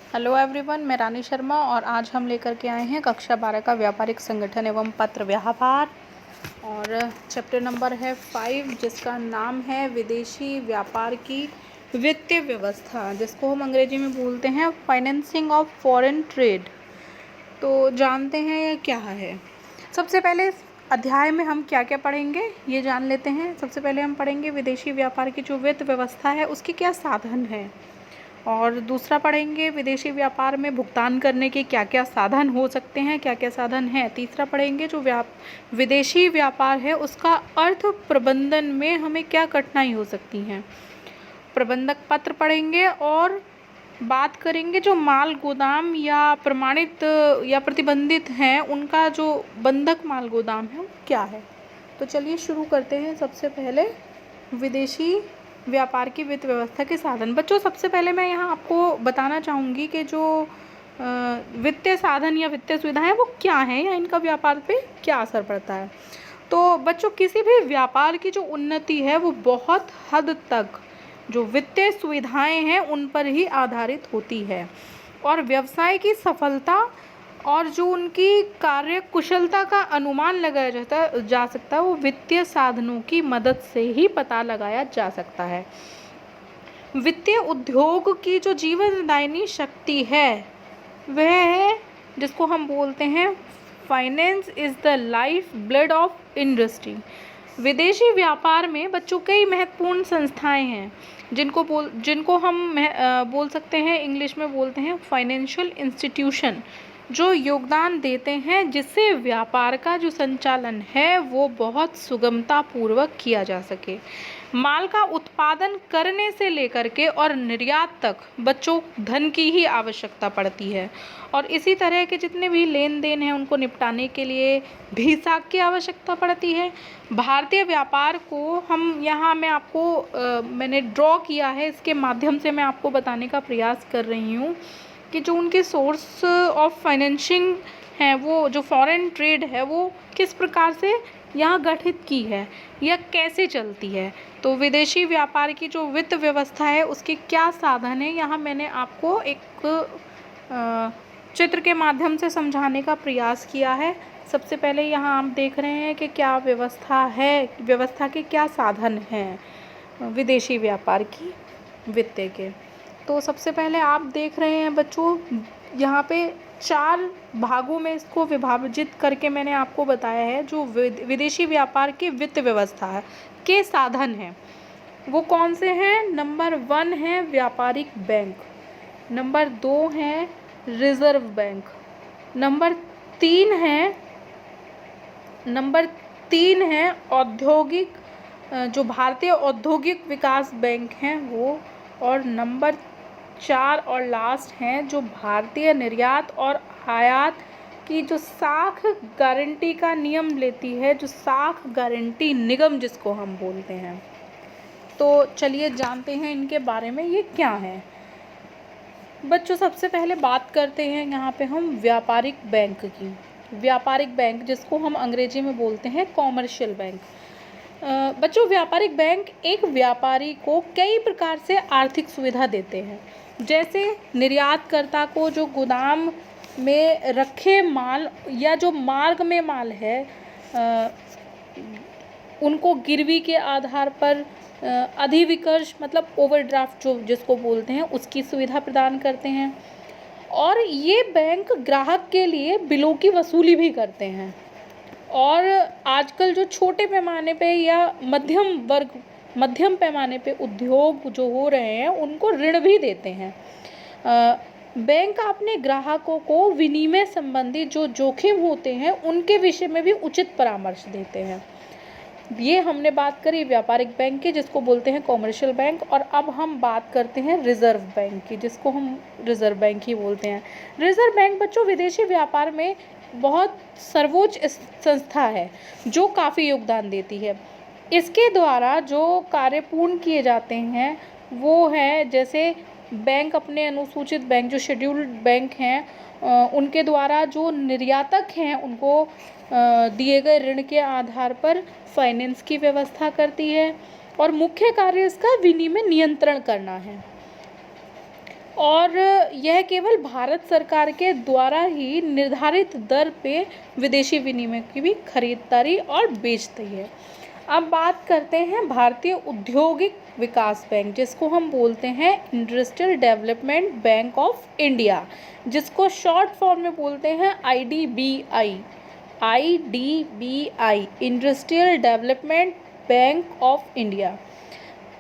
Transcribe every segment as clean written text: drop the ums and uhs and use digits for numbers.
Hello everyone, मैं रानी शर्मा और आज हम लेकर के आए हैं कक्षा 12 का व्यापारिक संगठन एवं पत्र व्यवहार और चैप्टर नंबर है 5 जिसका नाम है विदेशी व्यापार की वित्तीय व्यवस्था, जिसको हम अंग्रेजी में बोलते हैं फाइनेंसिंग ऑफ फॉरेन ट्रेड। तो जानते हैं ये क्या है। सबसे पहले अध्याय में हम क्या क्या पढ़ेंगे ये जान लेते हैं। सबसे पहले हम पढ़ेंगे विदेशी व्यापार की जो वित्त व्यवस्था है उसके क्या साधन हैं, और दूसरा पढ़ेंगे विदेशी व्यापार में भुगतान करने के क्या क्या साधन हो सकते हैं, क्या क्या साधन हैं। तीसरा पढ़ेंगे जो विदेशी व्यापार है उसका अर्थ प्रबंधन में हमें क्या कठिनाई हो सकती हैं। प्रबंधक पत्र पढ़ेंगे और बात करेंगे जो माल गोदाम या प्रमाणित या प्रतिबंधित हैं उनका जो बंधक माल गोदाम है वो क्या है। तो चलिए शुरू करते हैं। सबसे पहले विदेशी व्यापार की वित्त व्यवस्था के साधन। बच्चों, सबसे पहले मैं यहाँ आपको बताना चाहूँगी कि जो वित्तीय साधन या वित्तीय सुविधाएं वो क्या हैं या इनका व्यापार पे क्या असर पड़ता है। तो बच्चों, किसी भी व्यापार की जो उन्नति है वो बहुत हद तक जो वित्तीय सुविधाएं हैं उन पर ही आधारित होती है, और व्यवसाय की सफलता और जो उनकी कार्य कुशलता का अनुमान लगाया जा सकता है वो वित्तीय साधनों की मदद से ही पता लगाया जा सकता है। वित्तीय उद्योग की जो जीवनदायिनी शक्ति है वह है जिसको हम बोलते हैं finance is the life blood of industry. विदेशी व्यापार में बच्चों कई महत्वपूर्ण संस्थाएं हैं जिनको हम बोल सकते हैं, इंग्लिश में बोलते हैं फाइनेंशियल इंस्टीट्यूशन, जो योगदान देते हैं जिससे व्यापार का जो संचालन है वो बहुत सुगमता पूर्वक किया जा सके। माल का उत्पादन करने से लेकर के और निर्यात तक बच्चों धन की ही आवश्यकता पड़ती है, और इसी तरह के जितने भी लेन देन हैं उनको निपटाने के लिए भी साख की आवश्यकता पड़ती है। भारतीय व्यापार को हम यहाँ मैंने ड्रॉ किया है, इसके माध्यम से मैं आपको बताने का प्रयास कर रही हूँ कि जो उनके सोर्स ऑफ फाइनेंसिंग हैं, वो जो फॉरेन ट्रेड है वो किस प्रकार से यहाँ गठित की है या कैसे चलती है। तो विदेशी व्यापार की जो वित्त व्यवस्था है उसके क्या साधन है, यहाँ मैंने आपको एक चित्र के माध्यम से समझाने का प्रयास किया है। सबसे पहले यहाँ आप देख रहे हैं कि क्या व्यवस्था है, व्यवस्था के क्या साधन हैं विदेशी व्यापार की वित्त के। तो सबसे पहले आप देख रहे हैं बच्चों, यहाँ पे 4 भागों में इसको विभाजित करके मैंने आपको बताया है जो विदेशी व्यापार की वित्त व्यवस्था है के साधन हैं वो कौन से हैं। नंबर 1 है व्यापारिक बैंक, नंबर 2 है रिजर्व बैंक, नंबर 3 है औद्योगिक जो भारतीय औद्योगिक विकास बैंक हैं वो, और नंबर 4 और लास्ट हैं जो भारतीय निर्यात और आयात की जो साख गारंटी का नियम लेती है, जो साख गारंटी निगम जिसको हम बोलते हैं। तो चलिए जानते हैं इनके बारे में ये क्या है। बच्चों, सबसे पहले बात करते हैं यहाँ पे हम व्यापारिक बैंक की। व्यापारिक बैंक जिसको हम अंग्रेजी में बोलते हैं कॉमर्शियल बैंक। बच्चों, व्यापारिक बैंक एक व्यापारी को कई प्रकार से आर्थिक सुविधा देते हैं, जैसे निर्यातकर्ता को जो गोदाम में रखे माल या जो मार्ग में माल है उनको गिरवी के आधार पर अधिविकर्ष मतलब ओवरड्राफ्ट जो जिसको बोलते हैं उसकी सुविधा प्रदान करते हैं, और ये बैंक ग्राहक के लिए बिलों की वसूली भी करते हैं, और आजकल जो छोटे पैमाने पे या मध्यम पैमाने पे उद्योग जो हो रहे हैं उनको ऋण भी देते हैं। बैंक अपने ग्राहकों को विनिमय संबंधी जो जोखिम होते हैं उनके विषय में भी उचित परामर्श देते हैं। ये हमने बात करी व्यापारिक बैंक की जिसको बोलते हैं कॉमर्शियल बैंक, और अब हम बात करते हैं रिजर्व बैंक की जिसको हम रिजर्व बैंक ही बोलते हैं। रिजर्व बैंक बच्चों विदेशी व्यापार में बहुत सर्वोच्च संस्था है जो काफ़ी योगदान देती है। इसके द्वारा जो कार्य पूर्ण किए जाते हैं वो है जैसे बैंक अपने अनुसूचित बैंक जो शेड्यूल्ड बैंक हैं उनके द्वारा जो निर्यातक हैं उनको दिए गए ऋण के आधार पर फाइनेंस की व्यवस्था करती है, और मुख्य कार्य इसका विनिमय नियंत्रण करना है। और यह केवल भारत सरकार के द्वारा ही निर्धारित दर पे विदेशी विनिमय की भी खरीदारी और बेचती है। अब बात करते हैं भारतीय औद्योगिक विकास बैंक, जिसको हम बोलते हैं industrial development bank of India, जिसको शॉर्ट फॉर्म में बोलते हैं IDBI। IDBI industrial development bank of India.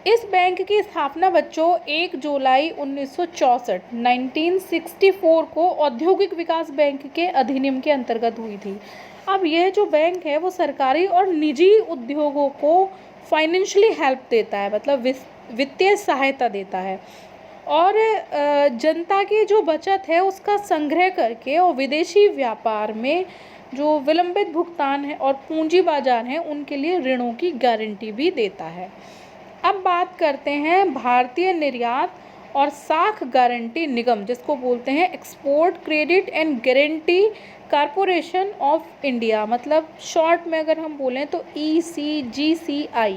इस बैंक की स्थापना बच्चों 1 जुलाई 1964 1964 को औद्योगिक विकास बैंक के अधिनियम के अंतर्गत हुई थी। अब यह जो बैंक है वो सरकारी और निजी उद्योगों को फाइनेंशियली हेल्प देता है, मतलब वित्तीय सहायता देता है, और जनता की जो बचत है उसका संग्रह करके और विदेशी व्यापार में जो विलंबित भुगतान है और पूंजी बाजार हैं उनके लिए ऋणों की गारंटी भी देता है। अब बात करते हैं भारतीय निर्यात और साख गारंटी निगम, जिसको बोलते हैं export credit and guarantee corporation of India, मतलब शॉर्ट में अगर हम बोलें तो ECGCI।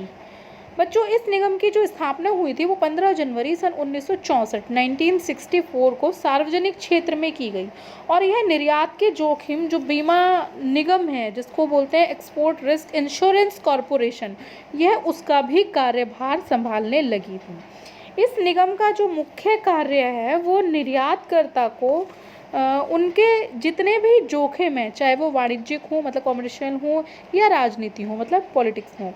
बच्चों इस निगम की जो स्थापना हुई थी वो 15 जनवरी सन 1964 1964 को सार्वजनिक क्षेत्र में की गई, और यह निर्यात के जोखिम जो बीमा निगम है जिसको बोलते हैं एक्सपोर्ट रिस्क इंश्योरेंस कॉरपोरेशन, यह उसका भी कार्यभार संभालने लगी थी। इस निगम का जो मुख्य कार्य है वो निर्यातकर्ता को उनके जितने भी जोखिम हैं, चाहे वो वाणिज्यिक हो मतलब कॉमर्शियल हो या राजनीति हो मतलब पॉलिटिक्स हो,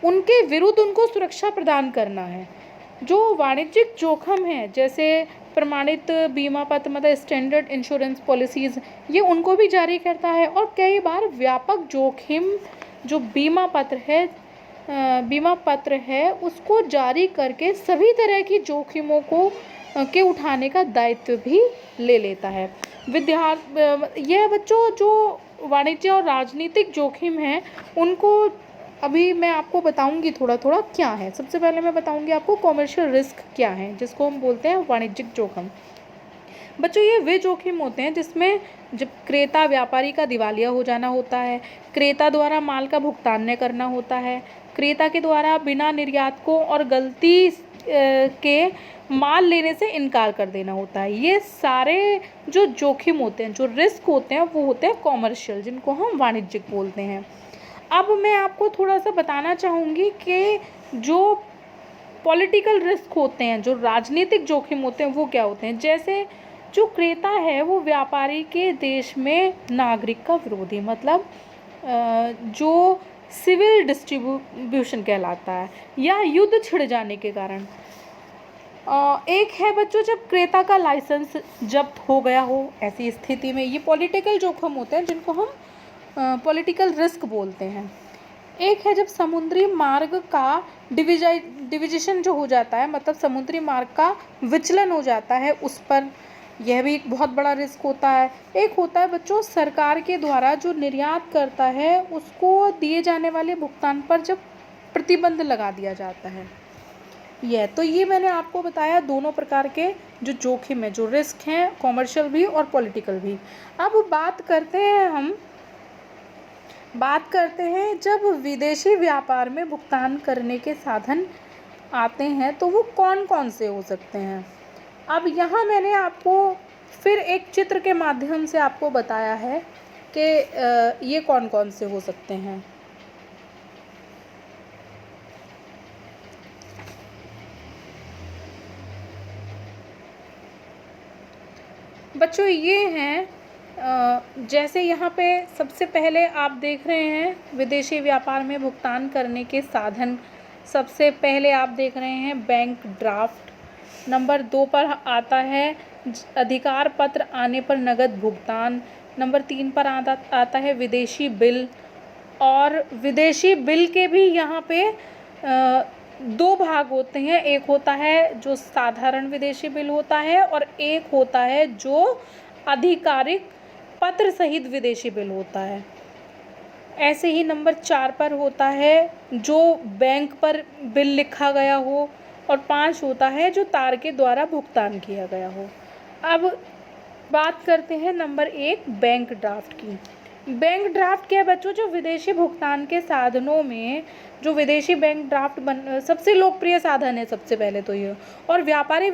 उनके विरुद्ध उनको सुरक्षा प्रदान करना है। जो वाणिज्यिक जोखिम है जैसे प्रमाणित बीमा पत्र मतलब स्टैंडर्ड इंश्योरेंस पॉलिसीज़, ये उनको भी जारी करता है, और कई बार व्यापक जोखिम जो बीमा पत्र है उसको जारी करके सभी तरह की जोखिमों को के उठाने का दायित्व भी ले लेता है। यह बच्चों जो वाणिज्य और राजनीतिक जोखिम हैं उनको अभी मैं आपको बताऊंगी थोड़ा थोड़ा क्या है। सबसे पहले मैं बताऊंगी आपको कॉमर्शियल रिस्क क्या है, जिसको हम बोलते हैं वाणिज्यिक जोखिम। बच्चों ये वे जोखिम होते हैं जिसमें जब क्रेता व्यापारी का दिवालिया हो जाना होता है, क्रेता द्वारा माल का भुगतान न करना होता है, क्रेता के द्वारा बिना निर्यातकों और गलती के माल लेने से इनकार कर देना होता है। ये सारे जो जोखिम होते हैं, जो रिस्क होते हैं, वो होते हैं कॉमर्शियल, जिनको हम वाणिज्यिक बोलते हैं। अब मैं आपको थोड़ा सा बताना चाहूँगी कि जो पॉलिटिकल रिस्क होते हैं, जो राजनीतिक जोखिम होते हैं, वो क्या होते हैं। जैसे जो क्रेता है वो व्यापारी के देश में नागरिक का विरोधी, मतलब जो सिविल डिस्ट्रीब्यूशन कहलाता है, या युद्ध छिड़ जाने के कारण। एक है बच्चों जब क्रेता का लाइसेंस जब्त हो गया हो, ऐसी स्थिति में ये पॉलिटिकल जोखिम होते हैं जिनको हम पॉलिटिकल रिस्क बोलते हैं। एक है जब समुद्री मार्ग का डिवीज़न जो हो जाता है, मतलब समुद्री मार्ग का विचलन हो जाता है उस पर, यह भी एक बहुत बड़ा रिस्क होता है। एक होता है बच्चों सरकार के द्वारा जो निर्यात करता है उसको दिए जाने वाले भुगतान पर जब प्रतिबंध लगा दिया जाता है। ये मैंने आपको बताया दोनों प्रकार के जो जोखिम है, जो रिस्क हैं, कॉमर्शियल भी और पॉलिटिकल भी। अब बात करते हैं जब विदेशी व्यापार में भुगतान करने के साधन आते हैं तो वो कौन कौन से हो सकते हैं। अब यहाँ मैंने आपको फिर एक चित्र के माध्यम से आपको बताया है कि ये कौन कौन से हो सकते हैं। बच्चों ये हैं जैसे यहाँ पे सबसे पहले आप देख रहे हैं विदेशी व्यापार में भुगतान करने के साधन। सबसे पहले आप देख रहे हैं बैंक ड्राफ्ट। नंबर 2 पर आता है अधिकार पत्र आने पर नगद भुगतान। नंबर 3 पर आता है विदेशी बिल। और विदेशी बिल के भी यहाँ पे 2 भाग होते हैं। एक होता है जो साधारण विदेशी बिल होता है और एक होता है जो आधिकारिक पत्र सहित विदेशी बिल होता है। ऐसे ही नंबर 4 पर होता है जो बैंक पर बिल लिखा गया हो, और 5 होता है जो तार के द्वारा भुगतान किया गया हो। अब बात करते हैं नंबर 1 बैंक ड्राफ्ट की। बैंक ड्राफ्ट क्या है बच्चों? जो विदेशी भुगतान के साधनों में जो विदेशी बैंक ड्राफ्ट सबसे लोकप्रिय साधन है सबसे पहले तो ये, और व्यापारी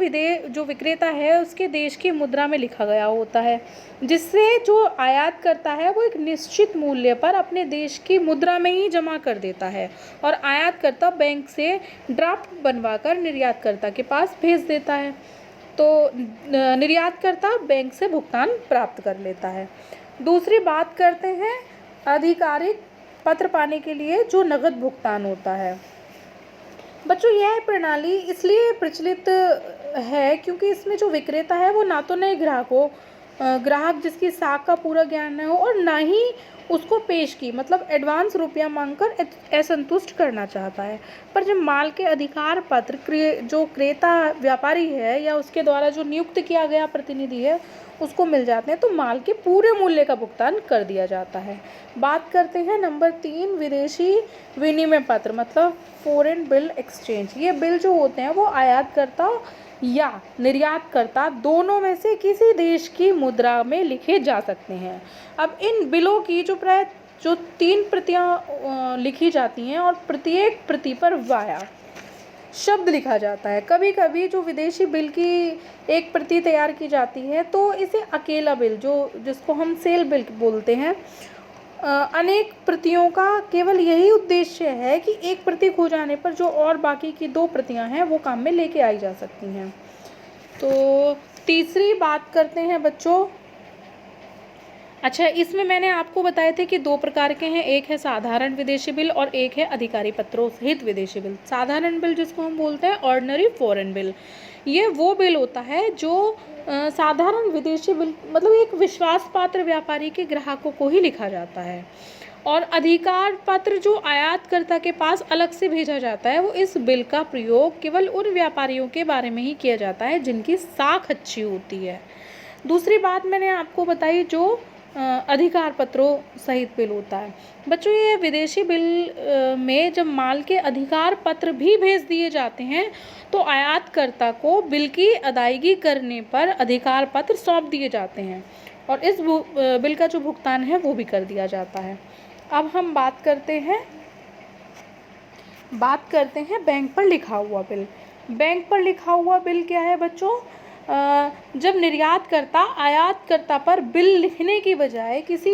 जो विक्रेता है उसके देश की मुद्रा में लिखा गया होता है, जिससे जो आयात करता है वो एक निश्चित मूल्य पर अपने देश की मुद्रा में ही जमा कर देता है, और आयातकर्ता बैंक से ड्राफ्ट बनवाकर निर्यातकर्ता के पास भेज देता है। तो निर्यातकर्ता बैंक से भुगतान प्राप्त कर लेता है। दूसरी बात करते हैं आधिकारिक पत्र पाने के लिए जो नगद भुगतान होता है। बच्चों यह प्रणाली इसलिए प्रचलित है क्योंकि इसमें जो विक्रेता है वो ना तो नए ग्राहक जिसकी साख का पूरा ज्ञान हो और ना ही उसको पेश की मतलब एडवांस रुपया मांगकर असंतुष्ट करना चाहता है, पर जब माल के अधिकार पत्र जो क्रेता व्यापारी है या उसके द्वारा जो नियुक्त किया गया प्रतिनिधि है उसको मिल जाते हैं तो माल के पूरे मूल्य का भुगतान कर दिया जाता है। बात करते हैं नंबर 3 विदेशी विनिमय पत्र मतलब फॉरेन बिल एक्सचेंज। ये बिल जो होते हैं वो आयातकर्ता या निर्यातकर्ता दोनों में से किसी देश की मुद्रा में लिखे जा सकते हैं। अब इन बिलों की जो 3 प्रतियां लिखी जाती हैं और प्रत्येक प्रति पर वाया शब्द लिखा जाता है। कभी कभी जो विदेशी बिल की एक प्रति तैयार की जाती है तो इसे अकेला बिल जिसको हम सेल बिल बोलते हैं। अनेक प्रतियों का केवल यही उद्देश्य है कि एक प्रति खो जाने पर जो और बाकी की 2 प्रतियां हैं वो काम में लेके आई जा सकती हैं। तो तीसरी बात करते हैं बच्चों, अच्छा इसमें मैंने आपको बताए थे कि 2 प्रकार के हैं, एक है साधारण विदेशी बिल और एक है अधिकारी पत्रों सहित विदेशी बिल। साधारण बिल जिसको हम बोलते हैं ऑर्डिनरी फॉरेन बिल, ये वो बिल होता है जो साधारण विदेशी बिल मतलब एक विश्वास पात्र व्यापारी के ग्राहकों को ही लिखा जाता है, और अधिकार पत्र जो आयातकर्ता के पास अलग से भेजा जाता है वो इस बिल का प्रयोग केवल उन व्यापारियों के बारे में ही किया जाता है जिनकी साख अच्छी होती है। दूसरी बात मैंने आपको बताई जो अधिकार पत्रों सहित बिल होता है। बच्चों ये विदेशी बिल में जब माल के अधिकार पत्र भी भेज दिए जाते हैं तो आयातकर्ता को बिल की अदायगी करने पर अधिकार पत्र सौंप दिए जाते हैं और इस बिल का जो भुगतान है वो भी कर दिया जाता है। अब हम बात करते हैं बैंक पर लिखा हुआ बिल। बैंक पर लिखा हुआ बिल क्या है बच्चों? जब निर्यातकर्ता आयातकर्ता पर बिल लिखने की बजाय किसी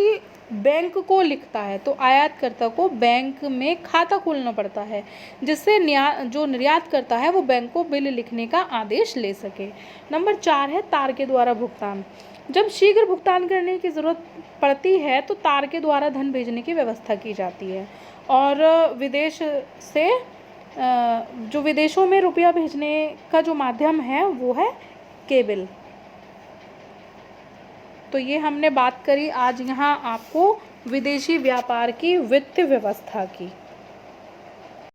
बैंक को लिखता है तो आयातकर्ता को बैंक में खाता खोलना पड़ता है जिससे जो निर्यातकर्ता है वो बैंक को बिल लिखने का आदेश ले सके। नंबर 4 है तार के द्वारा भुगतान। जब शीघ्र भुगतान करने की ज़रूरत पड़ती है तो तार के द्वारा धन भेजने की व्यवस्था की जाती है, और जो विदेशों में रुपया भेजने का जो माध्यम है वो है केबल। तो ये हमने बात करी आज यहाँ आपको विदेशी व्यापार की वित्तीय व्यवस्था की।